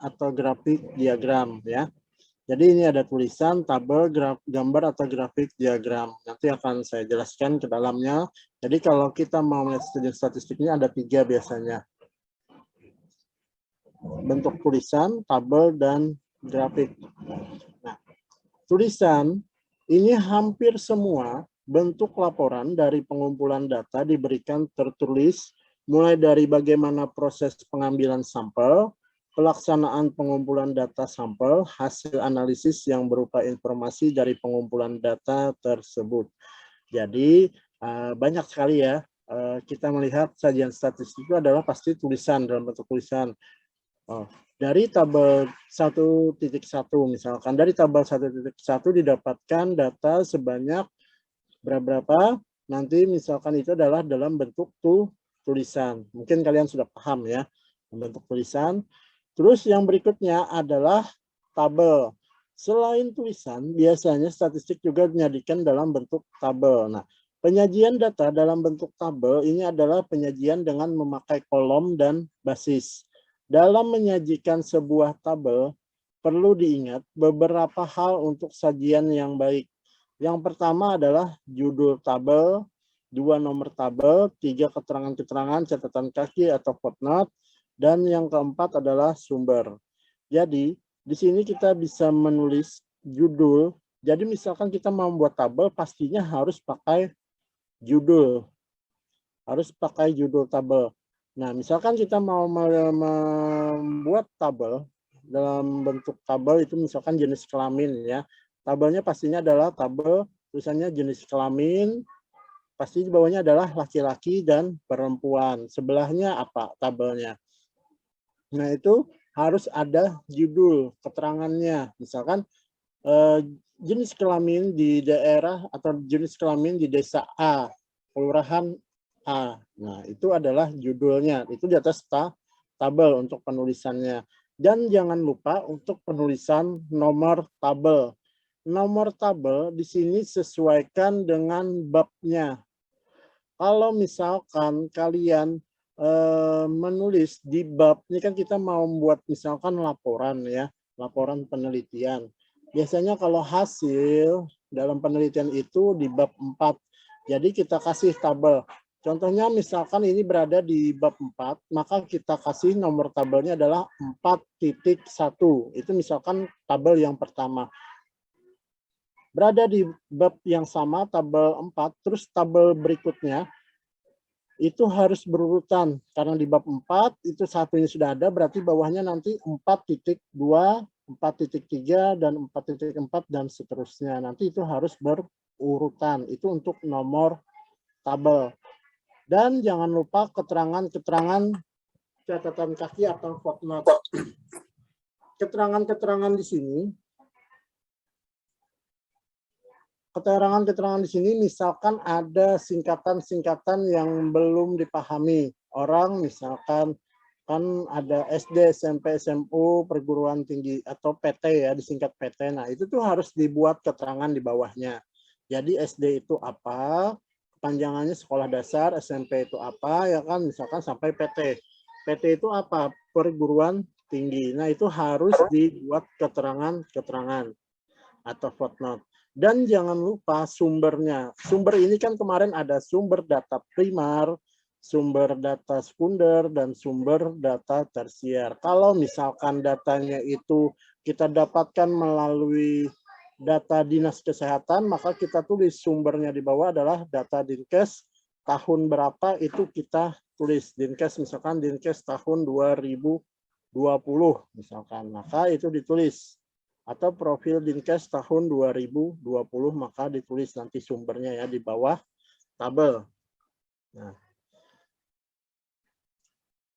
atau grafik diagram ya. Jadi ini ada tulisan, tabel, gambar atau grafik diagram. Nanti akan saya jelaskan ke dalamnya. Jadi kalau kita mau melihat sajian statistiknya ada 3 biasanya. Bentuk tulisan, tabel, dan grafik. Nah, tulisan ini hampir semua bentuk laporan dari pengumpulan data diberikan tertulis, mulai dari bagaimana proses pengambilan sampel, pelaksanaan pengumpulan data sampel, hasil analisis yang berupa informasi dari pengumpulan data tersebut. Jadi banyak sekali ya kita melihat sajian statistik itu adalah pasti tulisan dalam bentuk tulisan. Dari tabel 1.1 misalkan, dari tabel 1.1 didapatkan data sebanyak berapa, nanti misalkan itu adalah dalam bentuk tulisan. Mungkin kalian sudah paham ya, bentuk tulisan. Terus yang berikutnya adalah tabel. Selain tulisan, biasanya statistik juga menyajikan dalam bentuk tabel. Nah, penyajian data dalam bentuk tabel ini adalah penyajian dengan memakai kolom dan basis. Dalam menyajikan sebuah tabel, perlu diingat beberapa hal untuk sajian yang baik. Yang pertama adalah judul tabel, 2 nomor tabel, 3 keterangan-keterangan, catatan kaki atau footnote, dan yang keempat adalah sumber. Jadi, di sini kita bisa menulis judul. Jadi misalkan kita mau membuat tabel, pastinya harus pakai judul. Harus pakai judul tabel. Nah, misalkan kita mau membuat tabel, dalam bentuk tabel itu misalkan jenis kelamin ya. Tabelnya pastinya adalah tabel tulisannya jenis kelamin, pasti di bawahnya adalah laki-laki dan perempuan. Sebelahnya apa tabelnya? Nah, itu harus ada judul keterangannya. Misalkan jenis kelamin di daerah atau jenis kelamin di desa A, kelurahan A. Nah, itu adalah judulnya. Itu di atas tabel untuk penulisannya. Dan jangan lupa untuk penulisan nomor tabel. Nomor tabel di sini sesuaikan dengan babnya. Kalau misalkan kalian menulis di bab, ini kan kita mau membuat misalkan laporan ya, laporan penelitian. Biasanya kalau hasil dalam penelitian itu di bab 4. Jadi kita kasih tabel. Contohnya misalkan ini berada di bab 4, maka kita kasih nomor tabelnya adalah 4.1. Itu misalkan tabel yang pertama. Berada di bab yang sama, tabel 4, terus tabel berikutnya itu harus berurutan. Karena di bab 4 itu satunya sudah ada, berarti bawahnya nanti 4.2, 4.3, dan 4.4, dan seterusnya. Nanti itu harus berurutan. Itu untuk nomor tabel. Dan jangan lupa keterangan-keterangan catatan kaki atau footnote. Keterangan-keterangan di sini, keterangan-keterangan di sini misalkan ada singkatan-singkatan yang belum dipahami orang, misalkan kan ada SD, SMP, SMU, perguruan tinggi atau PT ya, disingkat PT. Nah, itu tuh harus dibuat keterangan di bawahnya. Jadi SD itu apa? Kepanjangannya sekolah dasar, SMP itu apa? Ya kan, misalkan sampai PT. PT itu apa? Perguruan tinggi. Nah, itu harus dibuat keterangan-keterangan atau footnote. Dan jangan lupa sumbernya. Sumber ini kan kemarin ada sumber data primar, sumber data sekunder, dan sumber data tersier. Kalau misalkan datanya itu kita dapatkan melalui data Dinas Kesehatan, maka kita tulis sumbernya di bawah adalah data Dinkes tahun berapa, itu kita tulis Dinkes, misalkan Dinkes tahun 2020 misalkan, maka itu ditulis. Atau profil Dinkes tahun 2020, maka ditulis nanti sumbernya ya di bawah tabel. Nah,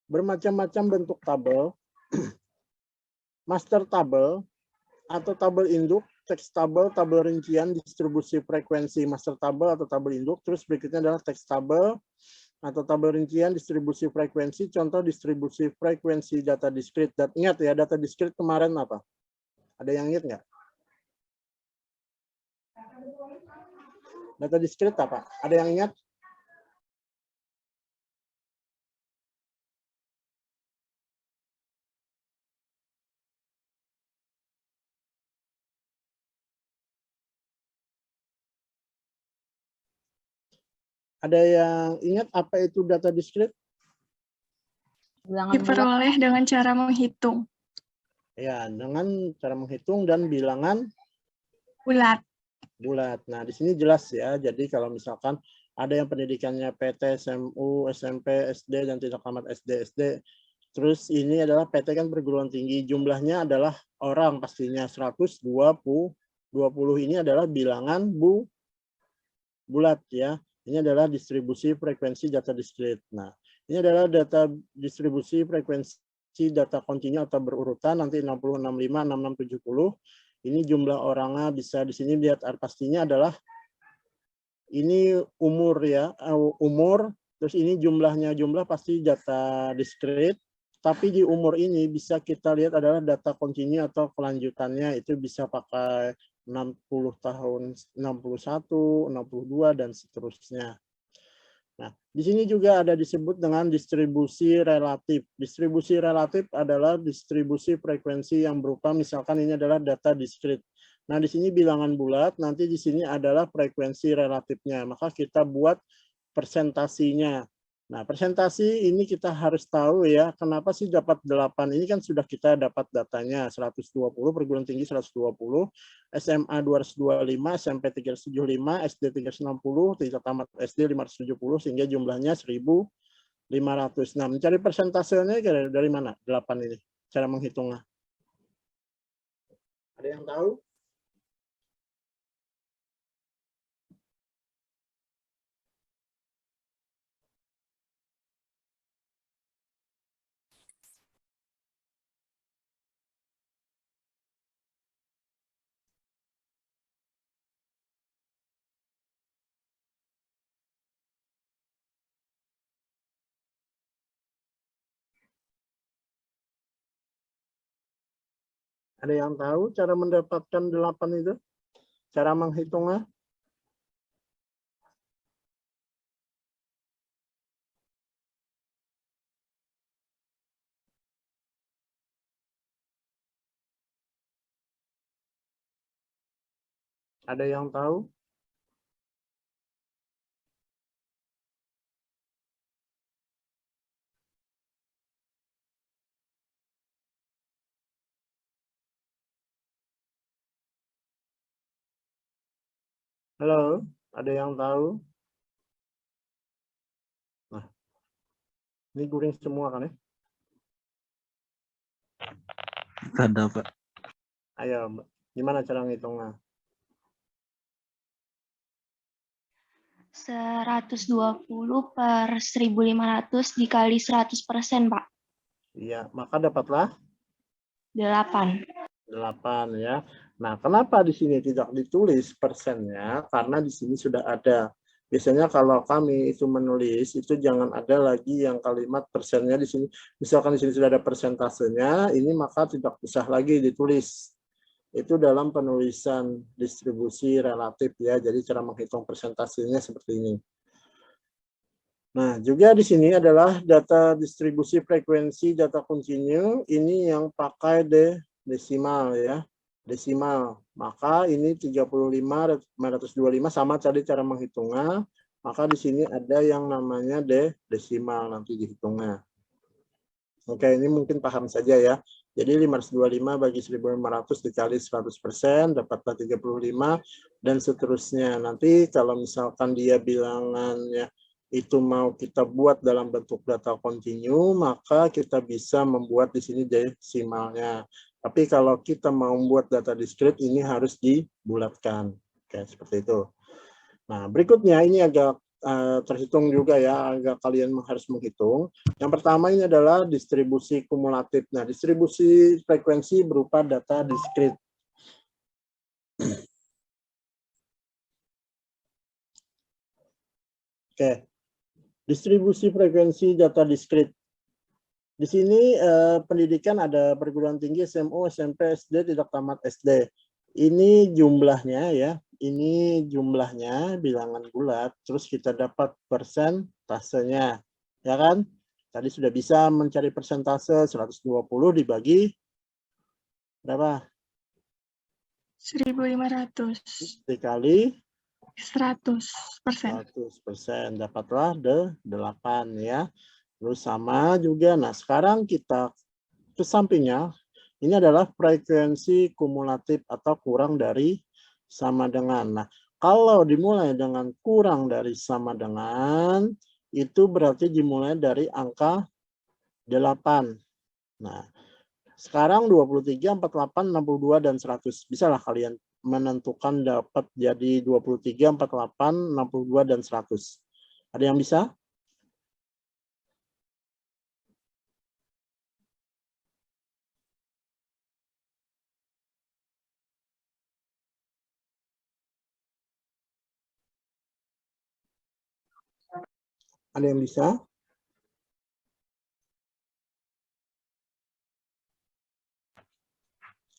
bermacam-macam bentuk tabel. Master tabel atau tabel induk, teks tabel, tabel rincian, distribusi frekuensi master tabel atau tabel induk. Terus berikutnya adalah teks tabel atau tabel rincian, distribusi frekuensi. Contoh distribusi frekuensi data diskrit. Dan ingat ya, data diskrit kemarin apa? Ada yang ingat nggak? Data diskrit apa? Ada yang ingat? Ada yang ingat apa itu data discrete? Diperoleh dengan cara menghitung. Ya, dengan cara menghitung dan bilangan Bulat. bulat. Nah, di sini jelas ya. Jadi kalau misalkan ada yang pendidikannya PT, SMU, SMP, SD, dan tidak tamat SD, terus ini adalah PT kan perguruan tinggi. Jumlahnya adalah orang pastinya 120. 20 ini adalah bilangan bulat ya. Ini adalah distribusi frekuensi data discrete. Nah, ini adalah data distribusi frekuensi data kontinu atau berurutan nanti 60, 65, 66, 70. Ini jumlah orangnya bisa di sini lihat pastinya adalah ini umur ya, umur, terus ini jumlah pasti data discrete. Tapi di umur ini bisa kita lihat adalah data kontinu atau kelanjutannya itu bisa pakai 60 tahun, 61, 62, dan seterusnya. Nah, di sini juga ada disebut dengan distribusi relatif. Distribusi relatif adalah distribusi frekuensi yang berupa, misalkan ini adalah data discrete. Nah, di sini bilangan bulat, nanti di sini adalah frekuensi relatifnya. Maka kita buat persentasinya. Nah, persentasi ini kita harus tahu ya, kenapa sih dapat 8? Ini kan sudah kita dapat datanya, 120, perguruan tinggi 120, SMA 225, SMP 375, SD 360, tidak tamat SD 570, sehingga jumlahnya 1.500. Nah, mencari persentasenya dari mana? 8 ini, cara menghitungnya. Ada yang tahu? Ada yang tahu cara mendapatkan 8 itu? Cara menghitungnya? Ada yang tahu? Halo, ada yang tahu? Nah, ini guring semua kan ya? Ada, Pak. Ayo, gimana cara ngitungnya? 120 per 1.500 dikali 100%, Pak. Iya, maka dapatlah 8. 8 ya. Nah, kenapa di sini tidak ditulis persennya? Karena di sini sudah ada. Biasanya kalau kami itu menulis, itu jangan ada lagi yang kalimat persennya di sini. Misalkan di sini sudah ada persentasenya, ini maka tidak usah lagi ditulis. Itu dalam penulisan distribusi relatif ya. Jadi cara menghitung persentasenya seperti ini. Nah, juga di sini adalah data distribusi frekuensi data kontinu. Ini yang pakai desimal ya. Desimal. Maka ini 35.525 sama tadi cara menghitungnya. Maka di sini ada yang namanya desimal nanti dihitungnya. Oke, ini mungkin paham saja ya. Jadi 525 bagi 1.500 dikali 100% dapatlah 35 dan seterusnya. Nanti kalau misalkan dia bilangannya itu mau kita buat dalam bentuk data kontinu, maka kita bisa membuat di sini desimalnya. Tapi kalau kita mau membuat data discrete, ini harus dibulatkan. Oke, seperti itu. Nah, berikutnya ini agak terhitung juga ya, agak kalian harus menghitung. Yang pertama ini adalah distribusi kumulatif. Nah, distribusi frekuensi berupa data discrete. Oke. Distribusi frekuensi data discrete. Di sini pendidikan ada perguruan tinggi, SMU, SMP, SD, tidak tamat SD. Ini jumlahnya ya, ini jumlahnya bilangan bulat, terus kita dapat persentasenya, ya kan? Tadi sudah bisa mencari persentase 120 dibagi berapa? 1.500. Dikali 100%. 100%. Dapatlah 8 ya. Terus sama juga. Nah, sekarang kita ke sampingnya. Ini adalah frekuensi kumulatif atau kurang dari sama dengan. Nah, kalau dimulai dengan kurang dari sama dengan, itu berarti dimulai dari angka 8. Nah, sekarang 23, 48, 62, dan 100. Bisalah kalian menentukan dapat jadi 23, 48, 62, dan 100. Ada yang bisa? Ada yang bisa?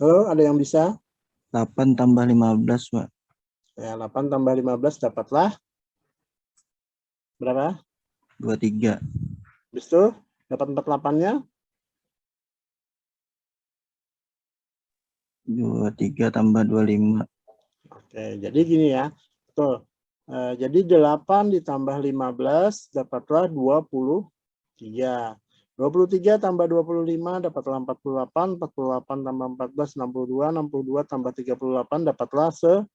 Halo, ada yang bisa? 8 tambah 15, Pak. Ya, 8 tambah 15 dapatlah berapa? 23. Habis itu dapat 48-nya? 23 tambah 25. Oke, jadi gini ya. Betul. Jadi 8 ditambah 15 dapatlah 23. 23 tambah 25 dapatlah 48. 48 tambah 14, 62. 62 tambah 38 dapatlah 100.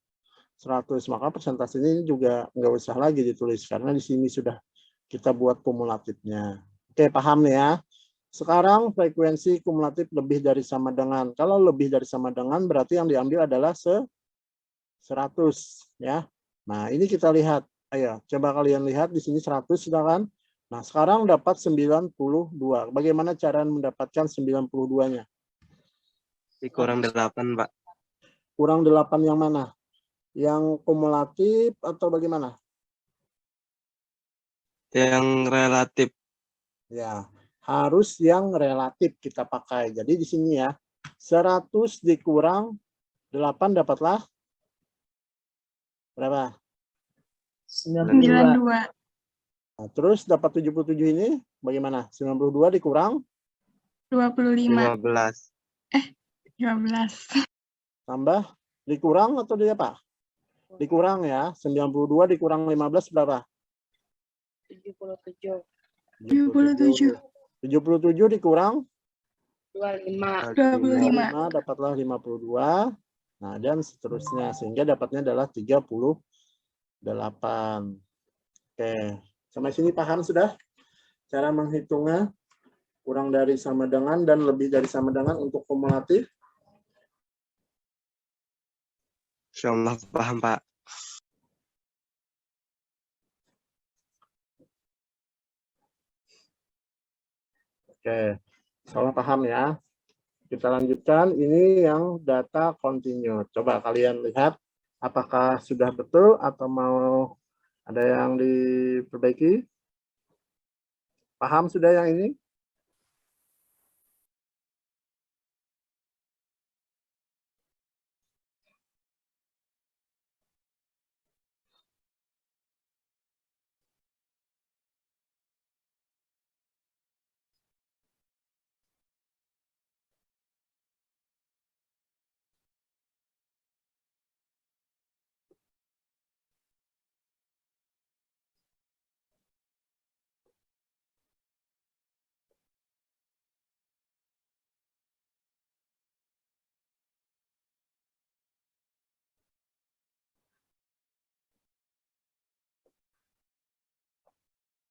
Maka persentase ini juga nggak usah lagi ditulis karena di sini sudah kita buat kumulatifnya. Oke, paham ya? Sekarang frekuensi kumulatif lebih dari sama dengan. Kalau lebih dari sama dengan berarti yang diambil adalah 100 ya. Nah, ini kita lihat. Ayo, coba kalian lihat di sini 100 sudah kan? Nah, sekarang dapat 92. Bagaimana cara mendapatkan 92-nya? Dikurang 8, Pak. Kurang 8 yang mana? Yang kumulatif atau bagaimana? Yang relatif. Ya, harus yang relatif kita pakai. Jadi di sini ya, 100 dikurang 8 dapatlah berapa? 92. Nah, terus dapat 77 ini bagaimana? 92 dikurang 25. 15. 15. tambah dikurang atau di apa? Dikurang ya. 92 dikurang 15 berapa? 77. 77. 77 dikurang 25. 25. dapatlah 52. Nah, dan seterusnya sehingga dapatnya adalah 38. Oke. Sampai sini paham sudah? Cara menghitungnya kurang dari sama dengan dan lebih dari sama dengan untuk kumulatif. Insyaallah paham, Pak. Oke. Salah paham ya. Kita lanjutkan, ini yang data continue. Coba kalian lihat apakah sudah betul atau mau ada yang diperbaiki? Paham sudah yang ini?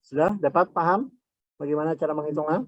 Sudah dapat paham bagaimana cara menghitungnya?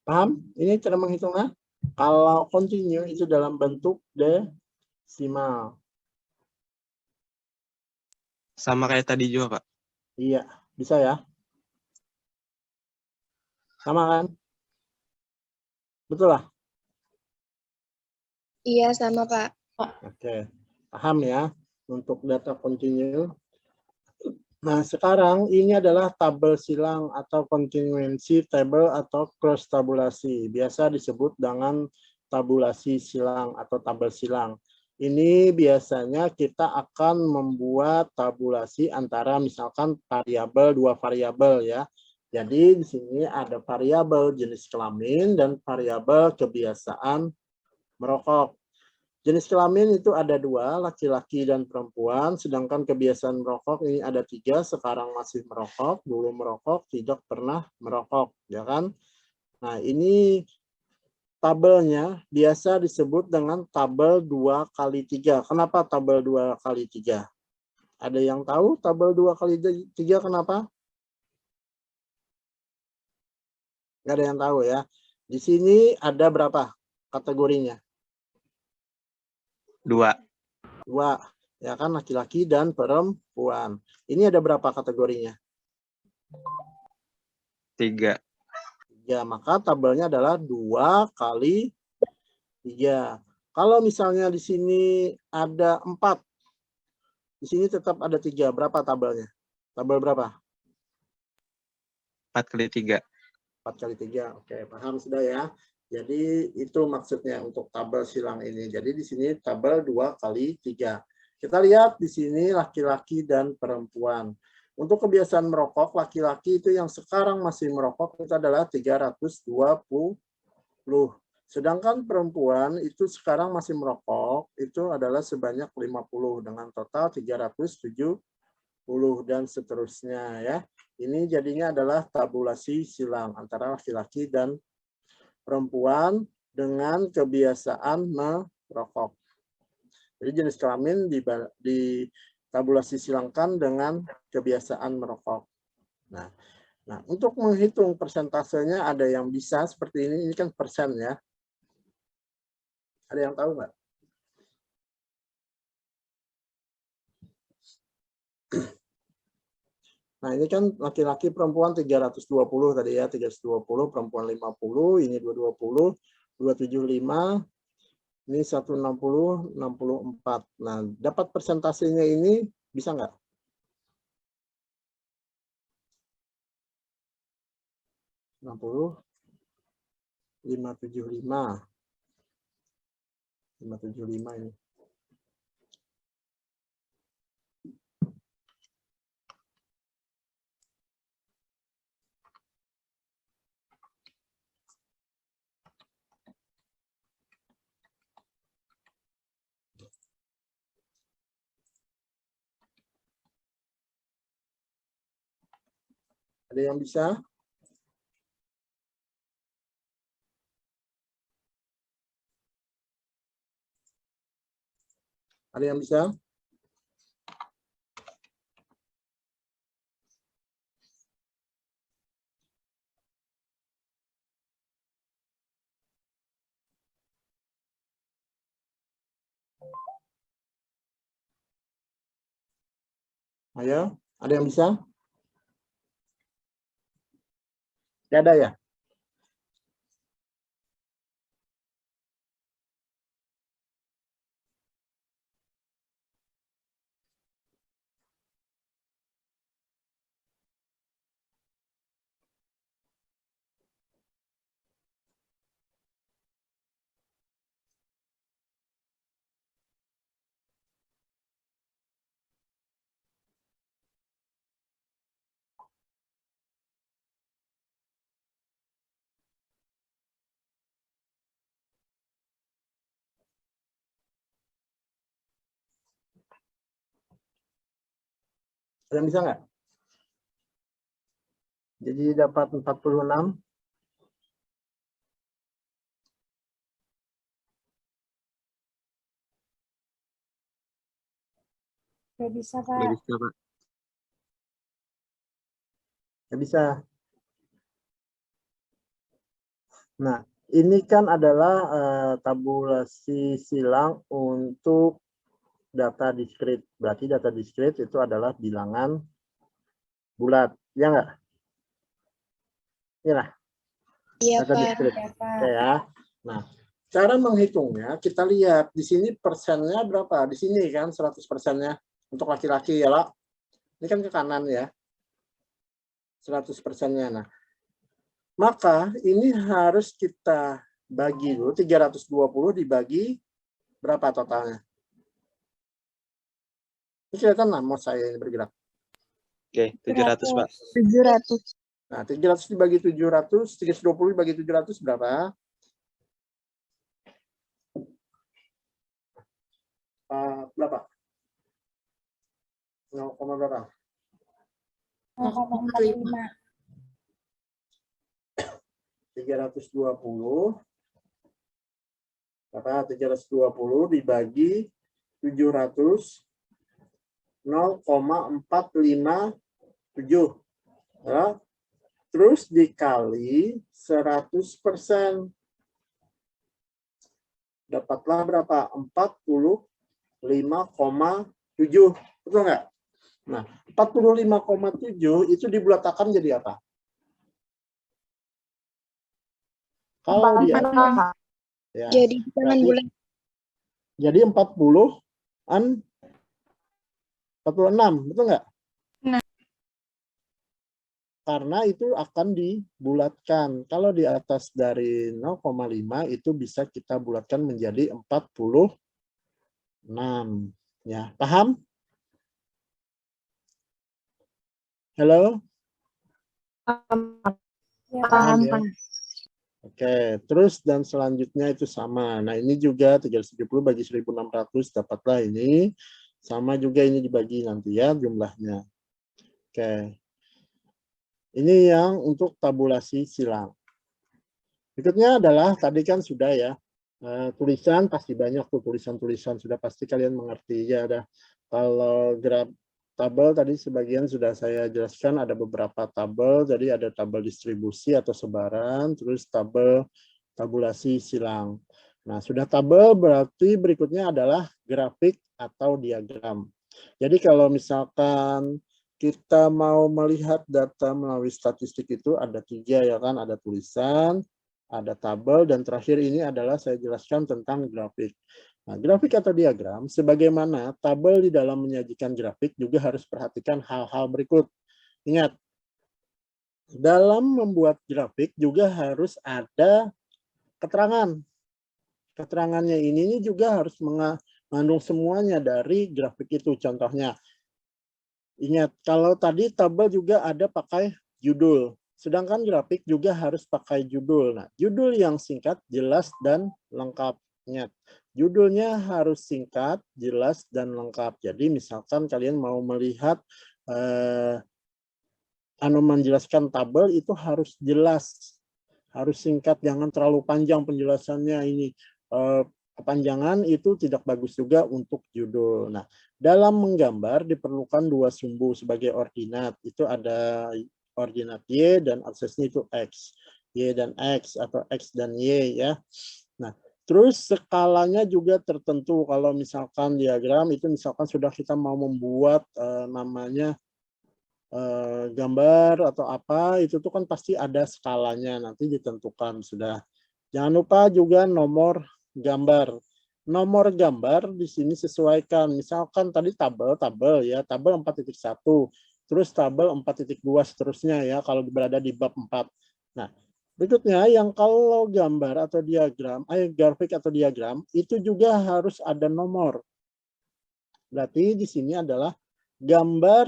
Paham? Ini cara menghitungnya? Kalau continue itu dalam bentuk desimal. Sama kayak tadi juga, Pak. Iya, bisa ya? Sama kan? Betul lah? Iya, sama, Pak. Oke, paham ya untuk data continue. Nah, sekarang ini adalah tabel silang atau continuity table atau cross tabulasi. Biasa disebut dengan tabulasi silang atau tabel silang. Ini biasanya kita akan membuat tabulasi antara misalkan variabel, dua variabel ya. Jadi di sini ada variabel jenis kelamin dan variabel kebiasaan merokok. Jenis kelamin itu ada dua, laki-laki dan perempuan, sedangkan kebiasaan merokok ini ada tiga, sekarang masih merokok, dulu merokok, tidak pernah merokok, ya kan? Nah, ini tabelnya biasa disebut dengan tabel 2 kali 3. Kenapa tabel 2 kali 3? Ada yang tahu tabel 2 kali 3 kenapa? Nggak ada yang tahu ya. Di sini ada berapa kategorinya? 2. Dua, ya kan, laki-laki dan perempuan. Ini ada berapa kategorinya? 3. Ya, maka tabelnya adalah 2 kali 3. Kalau misalnya di sini ada 4, di sini tetap ada 3. Berapa tabelnya? Tabel berapa? 4 kali 3. 4 kali 3. Oke, paham sudah ya. Jadi itu maksudnya untuk tabel silang ini. Jadi di sini tabel 2 kali 3. Kita lihat di sini laki-laki dan perempuan. Untuk kebiasaan merokok, laki-laki itu yang sekarang masih merokok itu adalah 320. Sedangkan perempuan itu sekarang masih merokok itu adalah sebanyak 50 dengan total 370 dan seterusnya ya. Ini jadinya adalah tabulasi silang antara laki-laki dan perempuan dengan kebiasaan merokok. Jadi jenis kelamin di tabulasi silangkan dengan kebiasaan merokok. Nah, untuk menghitung persentasenya ada yang bisa seperti ini kan persen ya. Ada yang tahu nggak? Nah, ini kan laki-laki perempuan 320 tadi ya, 320, perempuan 50, ini 220, 275, ini 160, 64. Nah, dapat persentasenya ini bisa nggak? 60, 575. 575 ini. Ada yang bisa? Ada yang bisa? Ayo, ada yang bisa? Tidak ada ya? Ada yang bisa nggak? Jadi dapat 46. Nggak bisa, Nggak Pak. bisa, Pak. Nggak bisa. Nah, Ini kan adalah tabulasi silang untuk data diskrit. Berarti data diskrit itu adalah bilangan bulat. Ya nggak? Iya. Iya, Data Pak. diskrit. Oke ya. Nah, cara menghitungnya kita lihat di sini persennya berapa? Di sini kan 100%-nya untuk laki-laki ya, lah. Ini kan ke kanan ya. 100%-nya. Nah, maka ini harus kita bagi dulu 320 dibagi berapa totalnya? Ini kelihatan lah mau saya ini bergerak. Oke, 700 Pak. 700. Nah, 300 dibagi 700, 320 dibagi 700 berapa? Berapa? 0, berapa? 0,45. 320 berapa? 320 dibagi 700 0,457 ya. Terus dikali 100%. Dapatlah berapa? 45,7. Betul nggak? Nah, 45,7 itu dibulatakan jadi apa? Kalau di atas, ya, Jadi jangan berarti- bulat. jadi 46, betul nggak? Nah. Karena itu akan dibulatkan. Kalau di atas dari 0,5 itu bisa kita bulatkan menjadi 46. Ya, paham? Halo? Paham ya? Oke, terus dan selanjutnya itu sama. Nah, ini juga 370 bagi 1600 dapatlah ini. Sama juga ini dibagi nanti ya jumlahnya. Oke. Ini yang untuk tabulasi silang. Berikutnya adalah tadi kan sudah ya. Tulisan pasti banyak tuh tulisan-tulisan sudah pasti kalian mengerti ya. Ada kalau graf tabel tadi sebagian sudah saya jelaskan ada beberapa tabel. Jadi ada tabel distribusi atau sebaran, terus tabel tabulasi silang. Nah, sudah tabel berarti berikutnya adalah grafik atau diagram. Jadi kalau misalkan kita mau melihat data melalui statistik itu ada 3 ya kan, ada tulisan, ada tabel, dan terakhir ini adalah saya jelaskan tentang grafik. Nah, grafik atau diagram, sebagaimana tabel di dalam menyajikan grafik juga harus perhatikan hal-hal berikut. Ingat, dalam membuat grafik juga harus ada keterangan. Keterangannya ini juga harus mengandung semuanya dari grafik itu. Contohnya, ingat, kalau tadi tabel juga ada pakai judul. Sedangkan grafik juga harus pakai judul. Nah, judul yang singkat, jelas, dan lengkap. Ingat, judulnya harus singkat, jelas, dan lengkap. Jadi misalkan kalian mau melihat menjelaskan tabel itu harus jelas, harus singkat, jangan terlalu panjang penjelasannya. Ini kepanjangan itu tidak bagus juga untuk judul. Nah, dalam menggambar diperlukan 2 sumbu sebagai ordinat. Itu ada ordinat Y dan aksesnya itu X. Y dan X atau X dan Y ya. Nah, terus skalanya juga tertentu. Kalau misalkan diagram itu misalkan sudah kita mau membuat namanya gambar atau apa, itu tuh kan pasti ada skalanya, nanti ditentukan sudah. Jangan lupa juga nomor gambar. Nomor gambar di sini sesuaikan. Misalkan tadi tabel ya, tabel 4.1, terus tabel 4.2 seterusnya ya kalau berada di bab 4. Nah, berikutnya yang kalau gambar atau diagram, grafik atau diagram itu juga harus ada nomor. Berarti di sini adalah gambar,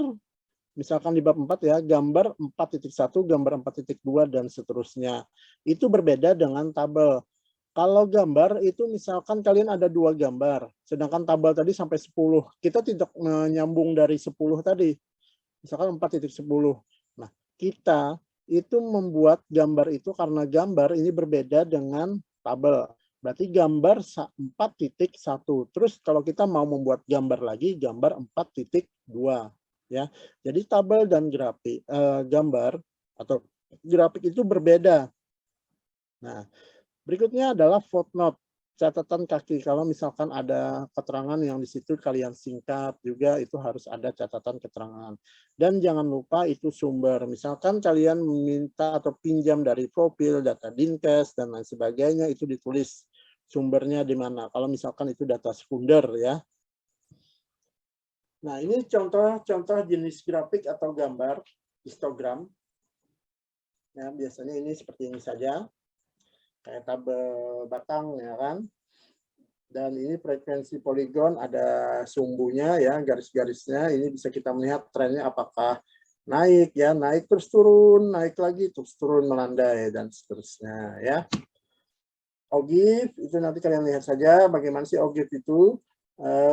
misalkan di bab 4 ya, gambar 4.1, gambar 4.2, dan seterusnya. Itu berbeda dengan tabel. Kalau gambar itu misalkan kalian ada 2 gambar, sedangkan tabel tadi sampai 10. Kita tidak menyambung dari 10 tadi. Misalkan 4.10. Nah, kita itu membuat gambar itu karena gambar ini berbeda dengan tabel. Berarti gambar 4.1. Terus kalau kita mau membuat gambar lagi, gambar 4.2. Ya, jadi tabel dan grafik gambar atau grafik itu berbeda. Nah, Berikutnya adalah footnote, catatan kaki. Kalau misalkan ada keterangan yang di situ kalian singkat juga, itu harus ada catatan keterangan. Dan jangan lupa itu sumber. Misalkan kalian minta atau pinjam dari profil, data Dinkes, dan lain sebagainya, itu ditulis sumbernya di mana. Kalau misalkan itu data sekunder ya. Nah, ini contoh jenis grafik atau gambar, histogram. Ya, biasanya ini seperti ini saja. Kayak tabel batang ya kan. Dan ini frekuensi poligon, ada sumbunya ya, garis-garisnya. Ini bisa kita melihat trennya apakah naik ya, naik terus turun, naik lagi terus turun melandai dan seterusnya ya. OGIF itu nanti kalian lihat saja bagaimana sih OGIF itu.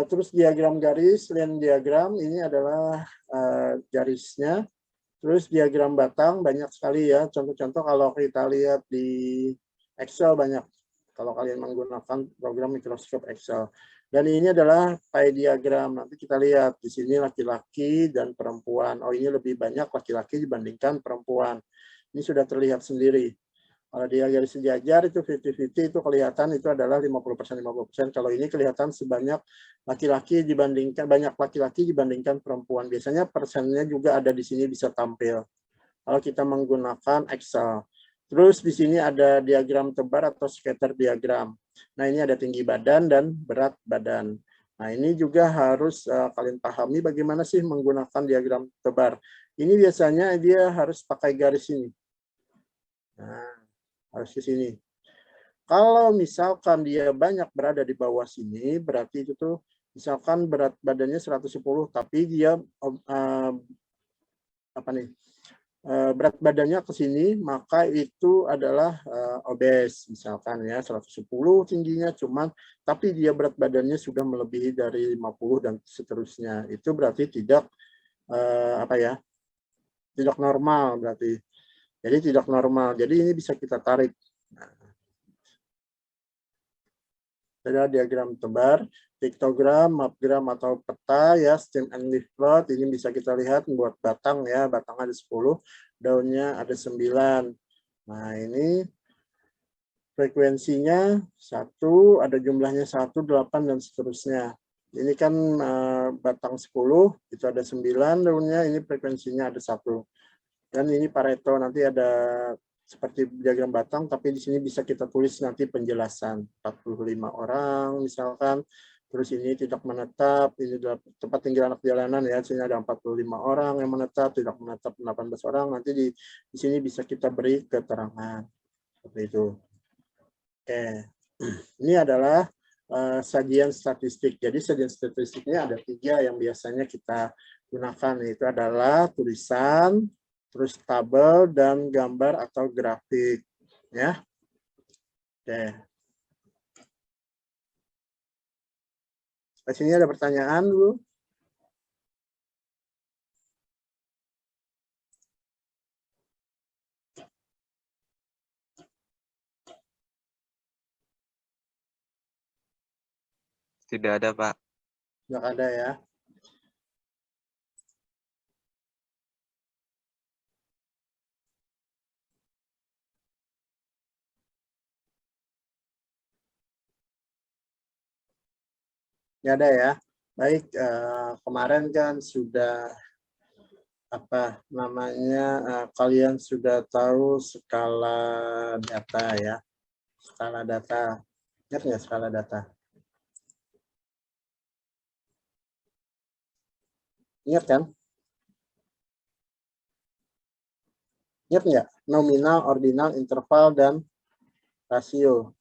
Terus diagram garis, line diagram ini adalah garisnya. Terus diagram batang banyak sekali ya. Contoh-contoh kalau kita lihat di Excel banyak. Kalau kalian menggunakan program Microsoft Excel. Dan ini adalah pie diagram. Nanti kita lihat di sini laki-laki dan perempuan. Oh, ini lebih banyak laki-laki dibandingkan perempuan. Ini sudah terlihat sendiri. Kalau dia garis sejajar itu 50-50 itu kelihatan itu adalah 50%. Kalau ini kelihatan sebanyak laki-laki dibandingkan banyak laki-laki dibandingkan perempuan. Biasanya persennya juga ada di sini bisa tampil. Kalau kita menggunakan Excel. Terus di sini ada diagram tebar atau scatter diagram. Nah, ini ada tinggi badan dan berat badan. Nah, ini juga harus kalian pahami bagaimana sih menggunakan diagram tebar. Ini biasanya dia harus pakai garis ini. Nah, harus ke sini. Kalau misalkan dia banyak berada di bawah sini, berarti itu tuh misalkan berat badannya 110, tapi dia berat badannya ke sini, maka itu adalah obes, misalkan ya 110 tingginya cuman, tapi dia berat badannya sudah melebihi dari 50 dan seterusnya. Itu berarti tidak tidak normal berarti. Jadi tidak normal. Jadi ini bisa kita tarik. Nah, ada diagram tebar, piktogram, mapgram atau peta ya, stem and leaf plot. Ini bisa kita lihat buat batang ya, batang ada 10, daunnya ada 9. Nah, ini frekuensinya 1, ada jumlahnya 1, 8 dan seterusnya. Ini kan batang 10, itu ada 9 daunnya, ini frekuensinya ada 1. Dan ini Pareto, nanti ada seperti diagram batang, tapi di sini bisa kita tulis nanti penjelasan. 45 orang misalkan, terus ini tidak menetap, ini tempat tinggal anak jalanan ya, sini ada 45 orang yang menetap, tidak menetap 18 orang, nanti di sini bisa kita beri keterangan. Seperti itu. Oke, ini adalah sajian statistik. Jadi sajian statistiknya ada 3 yang biasanya kita gunakan, yaitu adalah tulisan, terus tabel dan gambar atau grafik ya. Oke. Di sini ada pertanyaan dulu. Tidak ada, Pak. Tidak ada ya. Tidak ada ya. Baik, kemarin kan sudah kalian sudah tahu skala data ya. Skala data. Ingat nggak skala data? Ingat kan? Ingat nggak? Nominal, ordinal, interval, dan rasio.